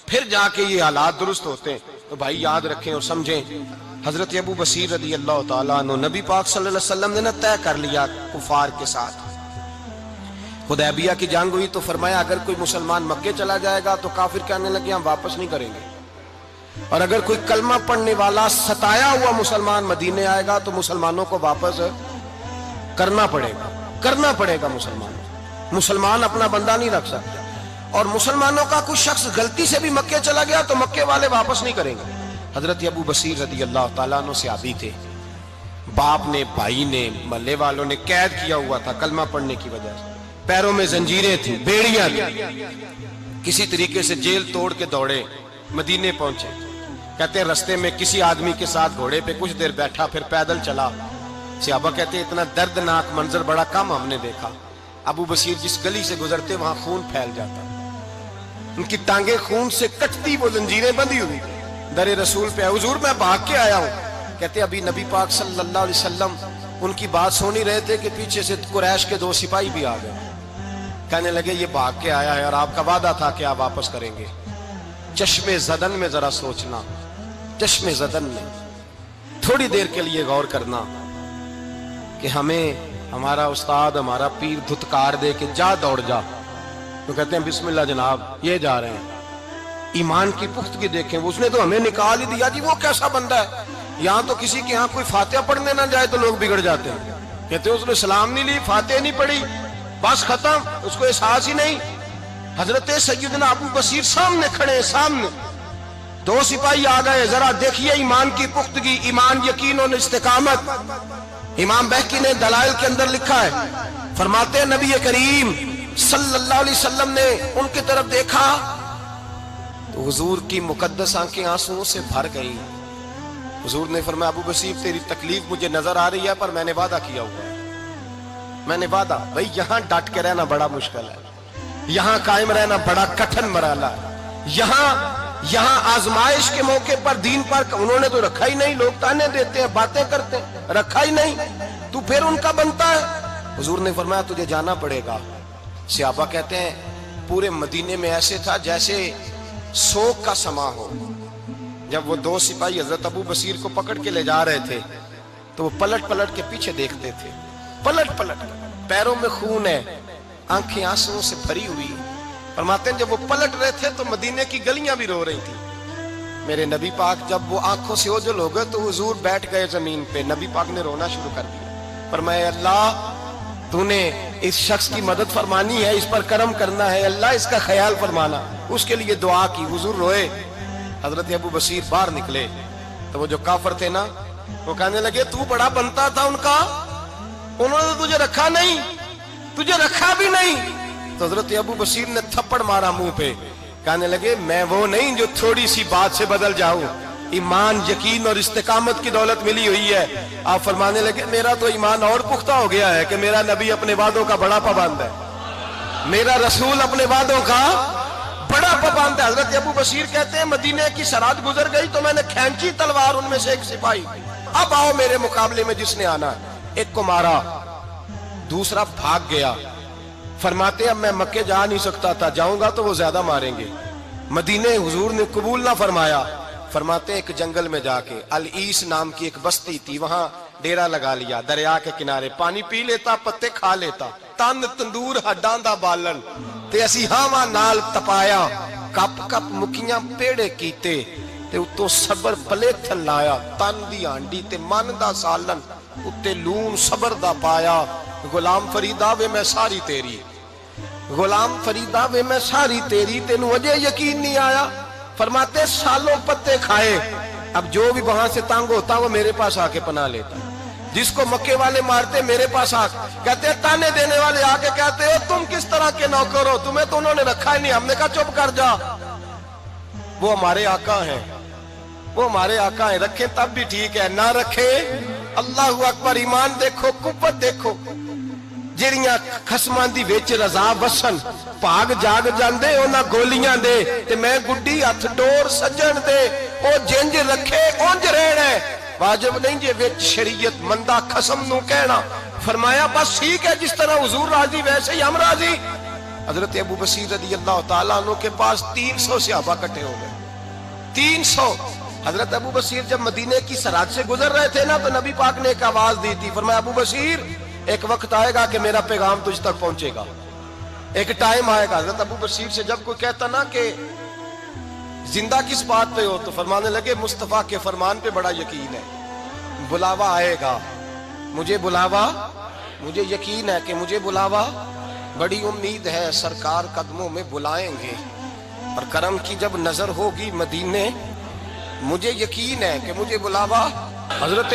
پھر جا کے یہ حالات درست ہوتے ہیں. تو بھائی یاد رکھیں اور سمجھیں, حضرت ابو بصیر رضی اللہ تعالیٰ عنہ نبی پاک صلی اللہ علیہ وسلم نے نہ طے کر لیا کفار کے ساتھ. حدیبیہ کی جنگ ہوئی تو فرمایا اگر کوئی مسلمان مکے چلا جائے گا تو کافر کہنے لگے ہم واپس نہیں کریں گے, اور اگر کوئی کلمہ پڑھنے والا ستایا ہوا مسلمان مدینے آئے گا تو مسلمانوں کو واپس کرنا پڑے گا. مسلمان اپنا بندہ نہیں رکھ سکتا, اور مسلمانوں کا کوئی شخص غلطی سے بھی مکے چلا گیا تو مکے والے واپس نہیں کریں گے. حضرت ابو بصیر رضی اللہ تعالیٰ عنہ صحابی تھے, باپ نے بھائی نے محلے والوں نے قید کیا ہوا تھا کلمہ پڑھنے کی وجہ سے, پیروں میں زنجیریں تھیں, بیڑیاں تھیں, کسی طریقے سے جیل توڑ کے دوڑے مدینے پہنچے. کہتے ہیں رستے میں کسی آدمی کے ساتھ گھوڑے پہ کچھ دیر بیٹھا پھر پیدل چلا. صحابہ کہتے ہیں اتنا دردناک منظر بڑا کم ہم نے دیکھا. ابو بصیر جس گلی سے گزرتے وہاں خون پھیل جاتا, ان کی ٹانگیں خون سے کٹتی, وہ زنجیریں بندھی ہوئی در رسول پہ. حضور میں بھاگ کے آیا ہوں. کہتے ابھی نبی پاک صلی اللہ علیہ وسلم ان کی بات سن ہی رہے تھے کہ پیچھے سے قریش کے 2 سپاہی بھی آ گئے. کہنے لگے یہ بھاگ کے آیا ہے اور آپ کا وعدہ تھا کہ آپ واپس کریں گے. چشم زدن میں ذرا سوچنا, چشم زدن میں تھوڑی دیر کے لیے غور کرنا کہ ہمیں ہمارا استاد ہمارا پیر دھتکار دے کہ جا دوڑ جا, تو کہتے ہیں بسم اللہ جناب یہ جا رہے ہیں. ایمان کی پختگی دیکھیں, اس نے تو ہمیں نکال ہی دیا جی, وہ کیسا بندہ ہے. یہاں تو کسی کے یہاں کوئی فاتحہ پڑھنے نہ جائے تو لوگ بگڑ جاتے ہیں. کہتے ہیں اس نے سلام نہیں لی, فاتحہ نہیں پڑھی, بس ختم, اس کو احساس ہی نہیں. حضرت سیدنا ابو بصیر سامنے کھڑے, سامنے 2 سپاہی آ گئے. ذرا دیکھیے ایمان کی پختگی, ایمان, یقین اور استقامت. امام بہقی نے دلائل کے اندر لکھا ہے, فرماتے ہیں نبی کریم صلی اللہ علیہ وسلم نے ان کی طرف دیکھا تو حضور کی مقدس آنکھیں آنسوؤں سے بھر گئی. حضور نے فرمایا ابو بصیر تیری تکلیف مجھے نظر آ رہی ہے پر میں نے وعدہ کیا ہوا ہے, میں نے وعدہ. بھئی یہاں ڈٹ کے رہنا بڑا مشکل ہے, یہاں قائم رہنا بڑا کٹھن مرحلہ ہے. یہاں آزمائش کے موقع پر دین پر انہوں نے تو رکھا ہی نہیں. لوگ تانے دیتے ہیں, باتیں کرتے ہیں, رکھا ہی نہیں, تو پھر ان کا بنتا ہے. حضور نے فرمایا تجھے جانا پڑے گا. صحابہ کہتے ہیں پورے مدینے میں ایسے تھا جیسے سوگ کا سما ہو. جب وہ 2 سپاہی حضرت ابو بصیر کو پکڑ کے لے جا رہے تھے تو وہ پلٹ پلٹ کے پیچھے دیکھتے تھے, پلٹ پلٹ, پیروں میں خون ہے, آنکھیں آنسوؤں سے بھری ہوئی. فرماتے ہیں جب وہ پلٹ رہے تھے تو مدینے کی گلیاں بھی رو رہی تھی. میرے نبی پاک جب وہ آنکھوں سے اوجھل ہو گئے تو حضور بیٹھ گئے زمین پہ. نبی پاک نے رونا شروع کر دیا. فرمایا اللہ تو نے اس شخص کی مدد فرمانی ہے, اس پر کرم کرنا ہے, اللہ اس کا خیال فرمانا. اس کے لیے دعا کی. حضور روئے. حضرت ابو بصیر باہر نکلے تو وہ جو کافر تھے نا وہ کہنے لگے تو بڑا بنتا تھا ان کا, انہوں نے تجھے رکھا نہیں, تجھے رکھا بھی نہیں. تو حضرت ابو بصیر نے تھپڑ مارا منہ پہ, کہنے لگے میں وہ نہیں جو تھوڑی سی بات سے بدل جاؤں. ایمان, یقین اور استقامت کی دولت ملی ہوئی ہے. آپ فرمانے لگے میرا تو ایمان اور پختہ ہو گیا ہے کہ میرا نبی اپنے وعدوں کا بڑا پابند ہے, میرا رسول اپنے وعدوں کا بڑا پابند ہے. حضرت ابو بصیر کہتے ہیں مدینے کی سرحد گزر گئی تو میں نے کھینچی تلوار, ان میں سے ایک سپاہی, اب آؤ میرے مقابلے میں جس نے آنا. ایک کو مارا, دوسرا بھاگ گیا. فرماتے اب میں مکے جا نہیں سکتا تھا, جاؤں گا تو وہ زیادہ ماریں گے. مدینے حضور نے قبول نہ فرمایا. فرماتے ایک جنگل میں جا کے العیس نام کی ایک بستی تھی, وہاں ڈیرا لگا لیا. دریا کے کنارے پانی پی لیتا, پتے کھا لیتا. تن تندور ہڈاں دا بالن تے اسی ہاواں نال تپایا. کپ کپ مکیاں پیڑے کیتے تے اتوں صبر پلیتھن لایا. تن دی ہانڈی تے من دا سالن اتے لون صبر دا پایا. غلام فریدا وے میں ساری تیری, غلام فریدا وے میں ساری تیری, تینوں اجے یقین نہیں آیا. فرماتے سالوں پتے کھائے, اب جو بھی وہاں سے تنگ ہوتا وہ میرے پاس آ کے پناہ لیتا. جس کو مکے والے مارتے میرے پاس آ کہتے تانے دینے والے آ کے کہتے ہو تم کس طرح کے نوکر ہو, تمہیں تو انہوں نے رکھا ہی نہیں. ہم نے کہا چپ کر جا, وہ ہمارے آقا ہیں, وہ ہمارے آقا ہیں, رکھیں تب بھی ٹھیک ہے, نہ رکھیں اللہ اکبر. ایمان دیکھو, قوت دیکھو. جڑیاں خصماں دی وچ رضا وسن بھاگ جاگ جاندے انہاں گولیاں دے تے میں گڈی ہتھ ڈور سجن دے او جنج رکھے اونج رہنا ہے. واجب نہیں جے وچ شریعت مندہ خصم نو کہنا. فرمایا بس ٹھیک ہے, جس طرح حضور راضی ویسے ہی ہم راضی. حضرت ابو بصیر رضی اللہ تعالیٰ عنہ کے پاس 300 صحابہ اکٹھے ہو گئے. 300. حضرت ابو بصیر جب مدینے کی سرحد سے گزر رہے تھے نا تو نبی پاک نے ایک آواز دی تھی, فرمایا ابو بصیر ایک وقت آئے گا کہ میرا پیغام تجھ تک پہنچے گا, ایک ٹائم آئے گا. حضرت ابو بصیر سے جب کوئی کہتا نا کہ زندہ کس بات پہ ہو تو فرمانے لگے مصطفیٰ کے فرمان پہ بڑا یقین ہے, بلاوا آئے گا, مجھے یقین ہے کہ مجھے بلاوا, بڑی امید ہے سرکار قدموں میں بلائیں گے اور کرم کی جب نظر ہوگی مدینے, مجھے یقین ہے کہ مجھے بلاوا. حضرت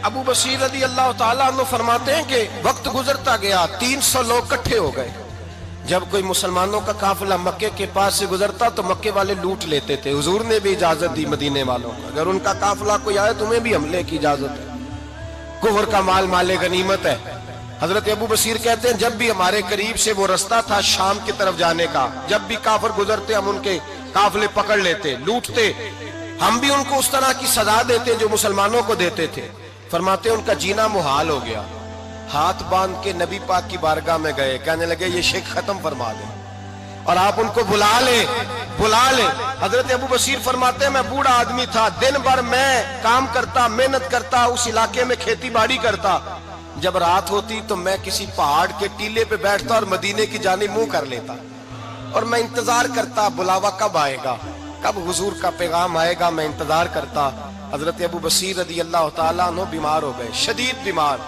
ابو بصیر رضی اللہ تعالیٰ عنہ فرماتے ہیں کہ وقت گزرتا گیا, 300 لوگ اکٹھے ہو گئے. جب کوئی مسلمانوں کا قافلہ مکے کے پاس سے گزرتا تو مکے والے لوٹ لیتے تھے. حضور نے بھی اجازت دی مدینے والوں کو, اگر ان کا قافلہ کوئی آئے تمہیں بھی حملے کی اجازت ہے, کفر کا مال مال غنیمت ہے. حضرت ابو بصیر کہتے ہیں جب بھی ہمارے قریب سے وہ رستہ تھا شام کی طرف جانے کا, جب بھی کافر گزرتے ہم ان کے قافلے پکڑ لیتے, لوٹتے, ہم بھی ان کو اس طرح کی سزا دیتے جو مسلمانوں کو دیتے تھے. فرماتے ان کا جینا محال ہو گیا. ہاتھ باندھ کے نبی پاک کی بارگاہ میں گئے, کہنے لگے یہ شک ختم فرما دیں اور آپ ان کو بلا لیں. حضرت ابو بصیر فرماتے ہیں میں بوڑھا آدمی تھا, دن بھر میں کام کرتا, محنت کرتا, اس علاقے میں کھیتی باڑی کرتا. جب رات ہوتی تو میں کسی پہاڑ کے ٹیلے پہ بیٹھتا اور مدینے کی جانب منہ کر لیتا اور میں انتظار کرتا بلاوا کب آئے گا, کب حضور کا پیغام آئے گا, میں انتظار کرتا. حضرت ابو بصیر رضی اللہ تعالیٰ عنہ بیمار ہو گئے, شدید بیمار,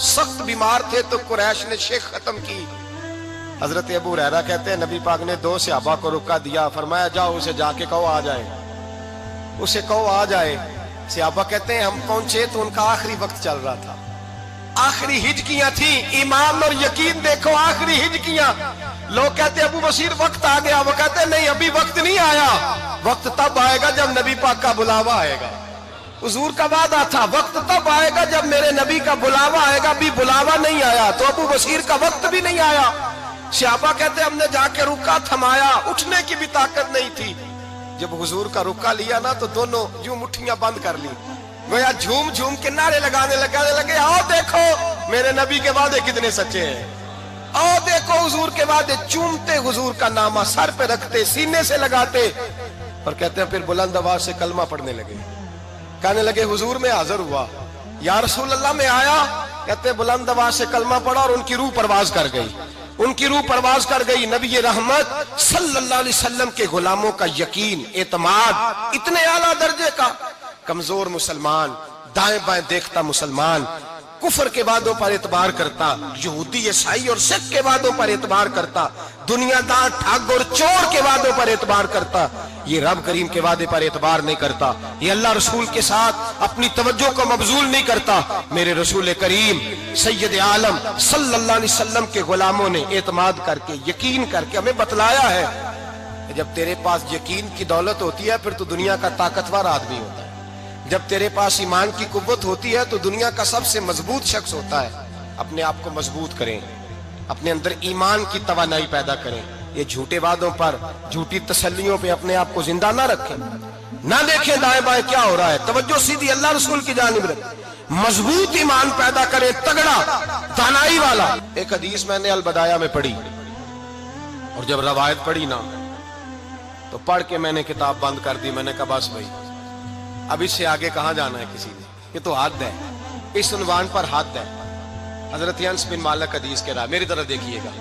سخت بیمار تھے تو قریش نے شیخ ختم کی. حضرت ابو ہریرہ کہتے ہیں نبی پاک نے 2 صحابہ کو رکا دیا, فرمایا جاؤ اسے جا کے کہو آ جائے, اسے کہو آ جائے. صحابہ کہتے ہیں ہم پہنچے تو ان کا آخری وقت چل رہا تھا, آخری ہجکیاں تھیں. ایمان اور یقین دیکھو, آخری ہجکیاں. لوگ کہتے ابو بصیر وقت آ گیا, وہ کہتے ہیں نہیں ابھی وقت نہیں آیا, وقت تب آئے گا جب نبی پاک کا بلاوا آئے گا. حضور کا وعدہ تھا وقت تب آئے گا جب میرے نبی کا بلاوا آئے گا, بھی بلاوا نہیں آیا تو ابو بصیر کا وقت بھی نہیں آیا. صحابہ کہتے ہم نے جا کے رکا تھمایا, اٹھنے کی بھی طاقت نہیں تھی. جب حضور کا رکا لیا نا تو دونوں یوں مٹھیاں بند کر لی, گویا جھوم جھوم کے نعرے لگانے لگے آؤ دیکھو میرے نبی کے وعدے کتنے سچے ہیں, آؤ دیکھو حضور کے وعدے. چومتے حضور کا نامہ سر پہ رکھتے, سینے سے لگاتے اور کہتے ہیں پھر بلند آواز سے کلمہ پڑھنے لگے. کہنے لگے حضور میں حاضر ہوا, یا رسول اللہ میں آیا. کہتے ہیں بلند آواز سے کلمہ پڑھا اور ان کی روح پرواز کر گئی, ان کی روح پرواز کر گئی. نبی رحمت صلی اللہ علیہ وسلم کے غلاموں کا یقین, اعتماد اتنے اعلیٰ درجے کا. کمزور مسلمان, دائیں بائیں دیکھتا مسلمان, کفر کے وعدوں پر اعتبار کرتا, یہودی عیسائی اور سکھ کے وعدوں پر اعتبار کرتا, دنیا دار ٹھگ اور چور کے وعدوں پر اعتبار کرتا, یہ رب کریم کے وعدے پر اعتبار نہیں کرتا, یہ اللہ رسول کے ساتھ اپنی توجہ کو مبذول نہیں کرتا. میرے رسول کریم سید عالم صلی اللہ علیہ وسلم کے غلاموں نے اعتماد کر کے, یقین کر کے ہمیں بتلایا ہے کہ جب تیرے پاس یقین کی دولت ہوتی ہے پھر تو دنیا کا طاقتور آدمی ہوتا ہے. جب تیرے پاس ایمان کی قوت ہوتی ہے تو دنیا کا سب سے مضبوط شخص ہوتا ہے. اپنے آپ کو مضبوط کریں, اپنے اندر ایمان کی توانائی پیدا کریں. یہ جھوٹے وعدوں پر, جھوٹی تسلیوں پہ اپنے آپ کو زندہ نہ رکھیں, نہ دیکھیں دائیں بائیں کیا ہو رہا ہے, توجہ سیدھی اللہ رسول کی جانب رکھیں. مضبوط ایمان پیدا کریں, تگڑا, دانائی والا. ایک حدیث میں نے البدایہ میں پڑھی اور جب روایت پڑھی نا تو پڑھ کے میں نے کتاب بند کر دی. میں نے کہا بس بھائی اب اس سے آگے کہاں جانا ہے کسی نے, یہ تو حد ہے, اس عنوان پر حد ہے. حضرت انس بن مالک حدیث کے راوی, میری طرف دیکھیے گا,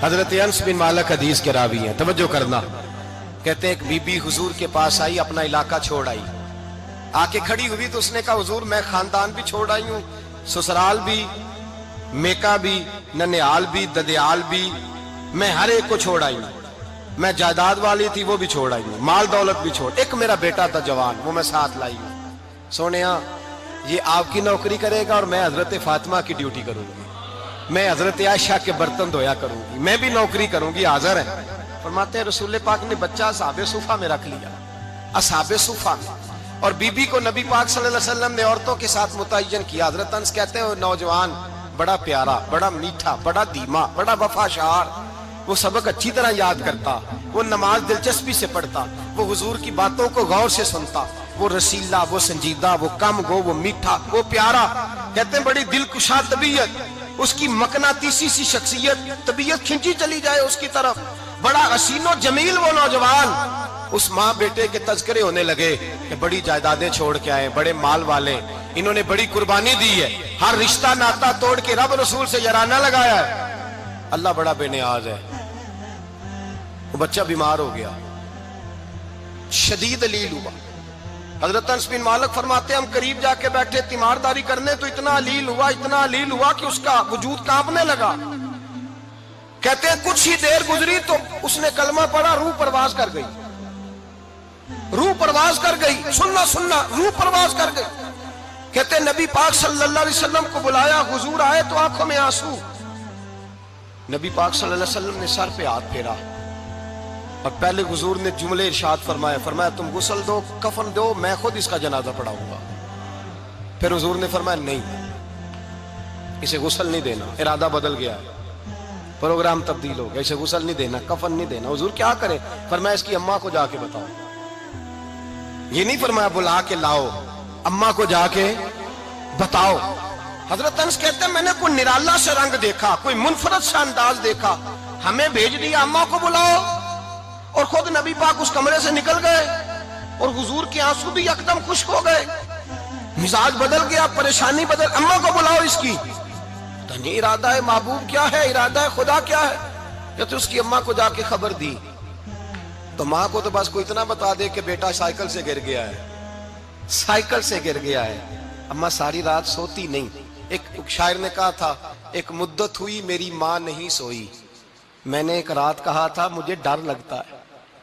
حضرت انس بن مالک حدیث کے راوی ہیں, توجہ کرنا. کہتے ہیں ایک بی بی حضور کے پاس آئی, اپنا علاقہ چھوڑ آئی, آ کے کھڑی ہوئی تو اس نے کہا حضور میں خاندان بھی چھوڑ آئی ہوں, سسرال بھی, میکا بھی, ننیال بھی, ددیال بھی, میں ہر ایک کو چھوڑ آئی ہوں. میں جائیداد والی تھی وہ بھی چھوڑ آئی ہوں, مال دولت بھی چھوڑ, ایک میرا بیٹا تھا جوان وہ میں ساتھ لائی ہوں. سونیا یہ آپ کی نوکری کرے گا اور میں حضرت فاطمہ کی ڈیوٹی کروں گی, میں حضرت عائشہ کے برتن دھویا کروں گی, میں بھی نوکری کروں گی, حاضر ہے. فرماتے ہیں رسول پاک نے بچہ اصحاب صفہ میں رکھ لیا, اصحاب صفہ, اور بی بی کو نبی پاک صلی اللہ علیہ وسلم نے عورتوں کے ساتھ متعین کیا. حضرت انس کہتے ہیں نوجوان بڑا پیارا, بڑا میٹھا, بڑا دھیما, بڑا وفاشار, وہ سبق اچھی طرح یاد کرتا, وہ نماز دلچسپی سے پڑھتا, وہ حضور کی باتوں کو غور سے سنتا, وہ رسیلا, وہ سنجیدہ, وہ کم گو, وہ میٹھا, وہ پیارا. کہتے ہیں بڑی دل کشا طبیعت, اس کی مقناطیسی سی شخصیت، طبیعت کھنچی چلی جائے اس کی طرف، بڑا حسین و جمیل وہ نوجوان. اس ماں بیٹے کے تذکرے ہونے لگے کہ بڑی جائیدادیں چھوڑ کے آئے، بڑے مال والے، انہوں نے بڑی قربانی دی ہے، ہر رشتہ ناتا توڑ کے رب رسول سے یارانہ لگایا ہے. اللہ بڑا بے نیاز ہے. وہ بچہ بیمار ہو گیا، شدید علیل ہوا. حضرت انس بن مالک فرماتے ہیں ہم قریب جا کے بیٹھے تیمارداری کرنے تو اتنا علیل ہوا کہ اس کا وجود کانپنے لگا. کہتے ہیں کچھ ہی دیر گزری تو اس نے کلمہ پڑھا، روح پرواز کر گئی، روح پرواز کر گئی، سننا روح پرواز کر گئی. کہتے ہیں نبی پاک صلی اللہ علیہ وسلم کو بلایا، حضور آئے تو آنکھوں میں آنسو. نبی پاک صلی اللہ علیہ وسلم نے سر پہ ہاتھ پھیرا اور پہلے حضور نے جملے ارشاد فرمایا تم غسل دو، کفن دو، میں خود اس کا جنازہ پڑھاؤں گا. پھر حضور نے فرمایا نہیں، اسے غسل نہیں دینا. ارادہ بدل گیا، پروگرام تبدیل ہو گیا، اسے غسل نہیں دینا، کفن نہیں دینا. حضور کیا کرے؟ فرمایا اس کی اماں کو جا کے بتاؤ. یہ نہیں فرمایا بلا کے لاؤ، اماں کو جا کے بتاؤ. حضرت انس کہتے ہیں میں نے کوئی نرالا سے رنگ دیکھا، کوئی منفرد سا انداز دیکھا، ہمیں بھیج دیا اماں کو بلاؤ، اور خود نبی پاک اس کمرے سے نکل گئے اور حضور کے آنسو بھی یکدم خشک ہو گئے. مزاج بدل گیا، پریشانی بدل. اماں کو بلاؤ اس کی. نہیں، ارادہ ہے محبوب کیا ہے، ارادہ ہے خدا کیا ہے. کہتے اس کی اماں کو جا کے خبر دی تو ماں کو تو بس کوئی اتنا بتا دے کہ بیٹا سائیکل سے گر گیا ہے، سائیکل سے گر گیا ہے. اماں ساری رات سوتی نہیں. ایک شاعر نے کہا تھا ایک مدت ہوئی میری ماں نہیں سوئی، میں نے ایک رات کہا تھا مجھے ڈر لگتا ہے،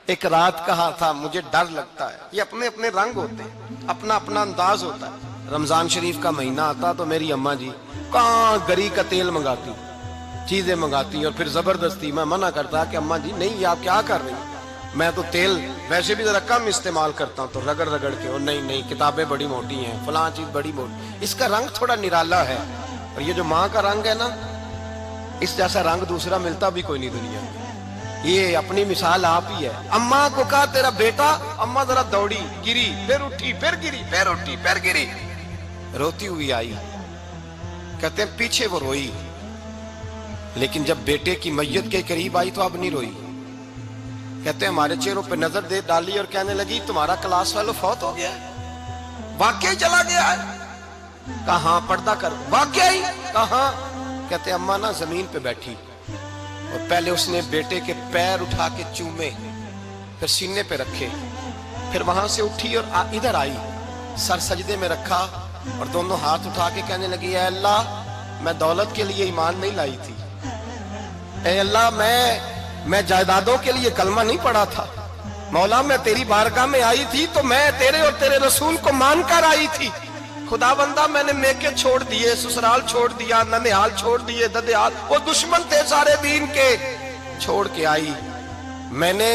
ایک رات کہا تھا مجھے ڈر لگتا ہے. یہ اپنے اپنے رنگ ہوتے ہیں، اپنا اپنا انداز ہوتا ہے. رمضان شریف کا مہینہ آتا تو میری اماں جی کہاں گری کا تیل منگاتی، چیزیں منگاتی، اور پھر زبردستی میں منع کرتا کہ اماں جی نہیں، یہ آپ کیا کر رہی ہیں، میں تو تیل ویسے بھی ذرا کم استعمال کرتا ہوں، تو رگڑ کے، اور نہیں کتابیں بڑی موٹی ہیں، فلاں چیز بڑی موٹی. اس کا رنگ تھوڑا نرالا ہے. اور یہ جو ماں کا رنگ ہے نا، اس جیسا رنگ دوسرا ملتا بھی کوئی نہیں دنیا میں. یہ اپنی مثال آپ ہی ہے. اماں کو کہا تیرا بیٹا، اماں ذرا دوڑی، گری، پھر اٹھی، پھر گری، پھر اٹھی، پھر گری، روتی ہوئی آئی. کہتے ہیں پیچھے وہ روئی، لیکن جب بیٹے کی میت کے قریب آئی تو اب نہیں روئی. کہتے ہیں ہمارے چہروں پہ نظر دے ڈالی اور کہنے لگی تمہارا کلاس فیلو فوت ہو گیا ہے، واقعی چلا گیا ہے. کہاں پردہ کر، واقعی کہاں؟ کہتے ہیں اماں نا زمین پہ بیٹھی اور پہلے اس نے بیٹے کے پیر اٹھا کے چومے، پھر سینے پہ رکھے، پھر وہاں سے اٹھی اور ادھر آئی، سر سجدے میں رکھا اور دونوں ہاتھ اٹھا کے کہنے لگی اے اللہ میں دولت کے لیے ایمان نہیں لائی تھی، اے اللہ میں جائیدادوں کے لیے کلمہ نہیں پڑھا تھا، مولا میں تیری بارگاہ میں آئی تھی تو میں تیرے اور تیرے رسول کو مان کر آئی تھی. خدا بندہ میں نے میکے چھوڑ دیے، سسرال چھوڑ دیا، ننیال چھوڑ دیے، ددیال، وہ دشمن تھے سارے دین کے، چھوڑ کے آئی. میں نے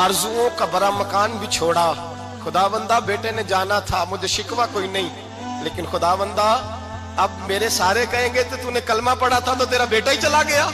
آرزوؤں کا بڑا مکان بھی چھوڑا. خدا بندہ بیٹے نے جانا تھا، مجھے شکوہ کوئی نہیں، لیکن خدا بندہ اب میرے سارے کہیں گے تو نے کلمہ پڑھا تھا تو تیرا بیٹا ہی چلا گیا.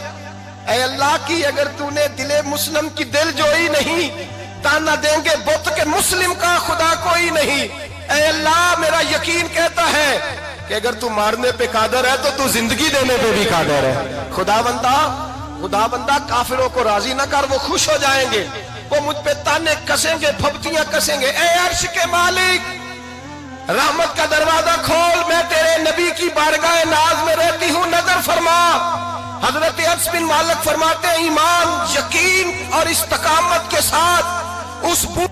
اے اللہ کی اگر تو نے دل مسلم کی دل جوئی نہیں، تانا دیں گے بت کے مسلم کا خدا کوئی نہیں. اے اللہ میرا یقین کہتا ہے کہ اگر تو مارنے پہ قادر ہے تو تو زندگی دینے پہ بھی قادر ہے. خدا بندہ کافروں کو راضی نہ کر، وہ خوش ہو جائیں گے، وہ مجھ پہ تانے کسیں گے، پھپتیاں کسیں گے. اے عرش کے مالک رحمت کا دروازہ کھول، میں تیرے نبی کی بارگاہ ناز میں رہتی ہوں، نظر فرما. حضرت انس بن مالک فرماتے ہیں ایمان، یقین اور استقامت کے ساتھ اس بوڑھے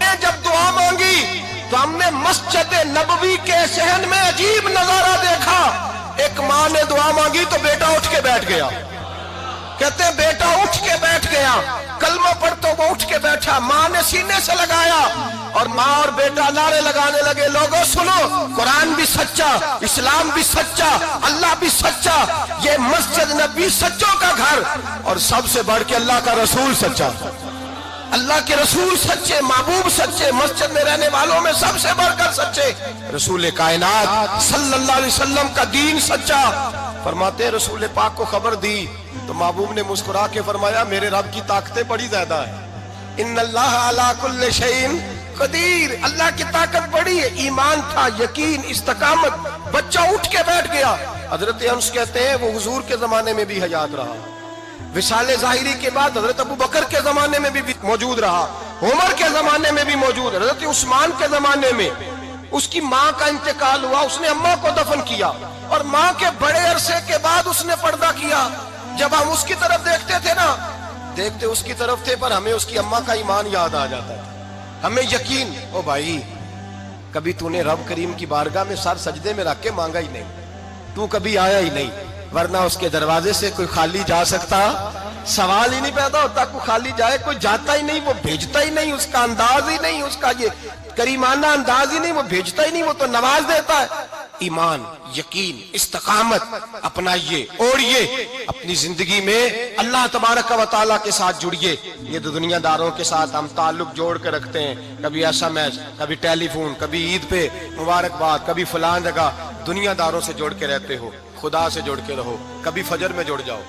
نے جب دعا مانگی تو ہم نے مسجد نبوی کے صحن میں عجیب نظارہ دیکھا. ایک ماں نے دعا مانگی تو بیٹا اٹھ کے بیٹھ گیا. کہتے ہیں بیٹا اٹھ کے بیٹھ گیا، کلمہ پڑھ تو وہ اٹھ کے بیٹھا، ماں نے سینے سے لگایا اور ماں اور بیٹا نعرے لگانے لگے لوگوں سنو، قرآن بھی سچا، اسلام بھی سچا، اللہ بھی سچا، یہ مسجد نبی سچوں کا گھر، اور سب سے بڑھ کے اللہ کا رسول سچا، اللہ کے رسول سچے، محبوب سچے، مسجد میں رہنے والوں میں سب سے بڑھ کر سچے، رسول کائنات صلی اللہ علیہ وسلم کا دین سچا. فرماتے ہیں رسول پاک کو خبر دی تو محبوب نے مسکرا کے فرمایا میرے رب کی طاقتیں بڑی زیادہ ہیں. ان اللہ علی کل شیء قدیر، اللہ کی طاقت بڑی ہے. ایمان تھا، یقین، استقامت. بچہ اٹھ کے بیٹھ گیا. حضرت انس کہتے ہیں وہ حضور کے زمانے میں بھی حیات رہا، وصال ظاہری کے بعد حضرت ابو بکر کے زمانے میں بھی موجود رہا، عمر کے زمانے میں بھی موجود، حضرت عثمان کے زمانے میں اس کی ماں کا انتقال ہوا، اس نے اماں کو دفن کیا اور ماں کے بڑے عرصے کے بعد اس نے پردہ کیا۔ جب ہم اس کی طرف دیکھتے تھے نا، دیکھتے اس کی طرف تھے پر ہمیں اس کی اماں کا ایمان یاد آ جاتا تھا، ہمیں یقین، او بھائی کبھی تو نے رب کریم کی بارگاہ میں سر سجدے میں رکھ کے مانگا ہی نہیں، تو کبھی آیا ہی نہیں، ورنہ اس کے دروازے سے کوئی خالی جا سکتا؟ سوال ہی نہیں پیدا ہوتا، کوئی خالی جائے، کوئی جاتا ہی نہیں، وہ بھیجتا ہی نہیں، اس کا انداز ہی نہیں، اس کا یہ کریمانہ انداز ہی نہیں، وہ بھیجتا ہی نہیں، وہ تو نواز دیتا ہے۔ ایمان، یقین، استقامت اپنائیے، اوڑھیے، اپنی زندگی میں اللہ تبارک و تعالیٰ کے ساتھ جڑیے۔ یہ دنیا داروں کے ساتھ ہم تعلق جوڑ کے رکھتے ہیں، کبھی SMS، کبھی ٹیلی فون، کبھی عید پہ مبارکباد، کبھی فلاں جگہ، دنیا داروں سے جوڑ کے رہتے ہو، خدا سے جوڑ کے رہو۔ کبھی فجر میں جڑ جاؤ،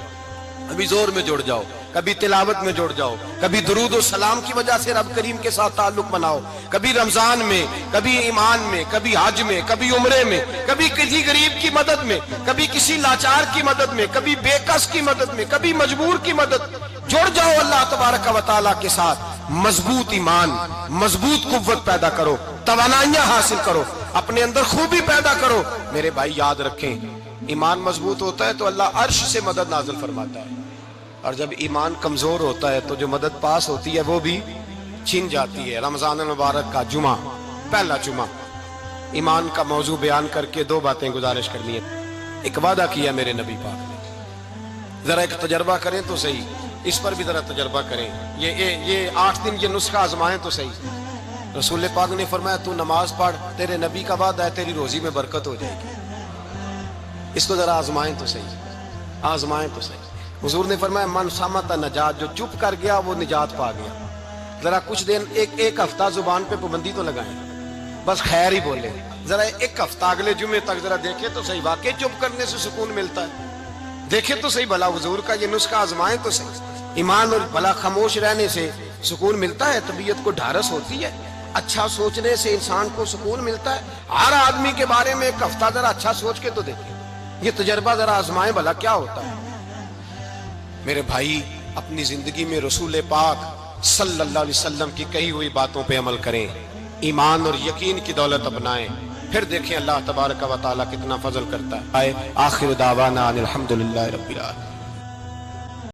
کبھی زور میں جڑ جاؤ، کبھی تلاوت میں جڑ جاؤ، کبھی درود و سلام کی وجہ سے رب کریم کے ساتھ تعلق بناؤ، کبھی رمضان میں، کبھی ایمان میں، کبھی حج میں، کبھی عمرے میں، کبھی کسی غریب کی مدد میں، کبھی کسی لاچار کی مدد میں، کبھی بے کس کی مدد میں، کبھی مجبور کی مدد۔ جڑ جاؤ اللہ تبارک و تعالیٰ کے ساتھ، مضبوط ایمان، مضبوط قوت پیدا کرو، توانائیاں حاصل کرو، اپنے اندر خوبی پیدا کرو۔ میرے بھائی یاد رکھیں، ایمان مضبوط ہوتا ہے تو اللہ عرش سے مدد نازل فرماتا ہے، اور جب ایمان کمزور ہوتا ہے تو جو مدد پاس ہوتی ہے وہ بھی چھن جاتی ہے۔ رمضان المبارک کا جمعہ، پہلا جمعہ، ایمان کا موضوع بیان کر کے دو باتیں گزارش کرنی ہے۔ ایک وعدہ کیا میرے نبی پاک نے، ذرا ایک تجربہ کریں تو صحیح، اس پر بھی ذرا تجربہ کریں، یہ 8 دن یہ نسخہ آزمائیں تو صحیح۔ رسول پاک نے فرمایا تو نماز پڑھ، تیرے نبی کا وعدہ ہے تیری روزی میں برکت ہو جائے گی، اس کو ذرا آزمائیں تو صحیح، آزمائیں تو صحیح۔ حضور نے فرمایا من صامت نجات، جو چپ کر گیا وہ نجات پا گیا۔ ذرا کچھ دن ایک ہفتہ زبان پہ پابندی تو لگائیں، بس خیر ہی بولے، ذرا ایک ہفتہ اگلے جمعے تک ذرا دیکھیں تو صحیح، واقعی چپ کرنے سے سکون ملتا ہے، دیکھیں تو صحیح بھلا حضور کا یہ نسخہ آزمائیں تو صحیح۔ ایمان اور بھلا خاموش رہنے سے سکون ملتا ہے، طبیعت کو ڈھارس ہوتی ہے، اچھا سوچنے سے انسان کو سکون ملتا ہے۔ ہر آدمی کے بارے میں ایک ہفتہ ذرا اچھا سوچ کے تو دیکھیں، یہ تجربہ ذرا آزمائیں بھلا کیا ہوتا ہے۔ میرے بھائی اپنی زندگی میں رسول پاک صلی اللہ علیہ وسلم کی کہی ہوئی باتوں پہ عمل کریں، ایمان اور یقین کی دولت اپنائیں، پھر دیکھیں اللہ تبارک و تعالیٰ کتنا فضل کرتا ہے۔ آخر دعوانا ان الحمدللہ رب العالمین۔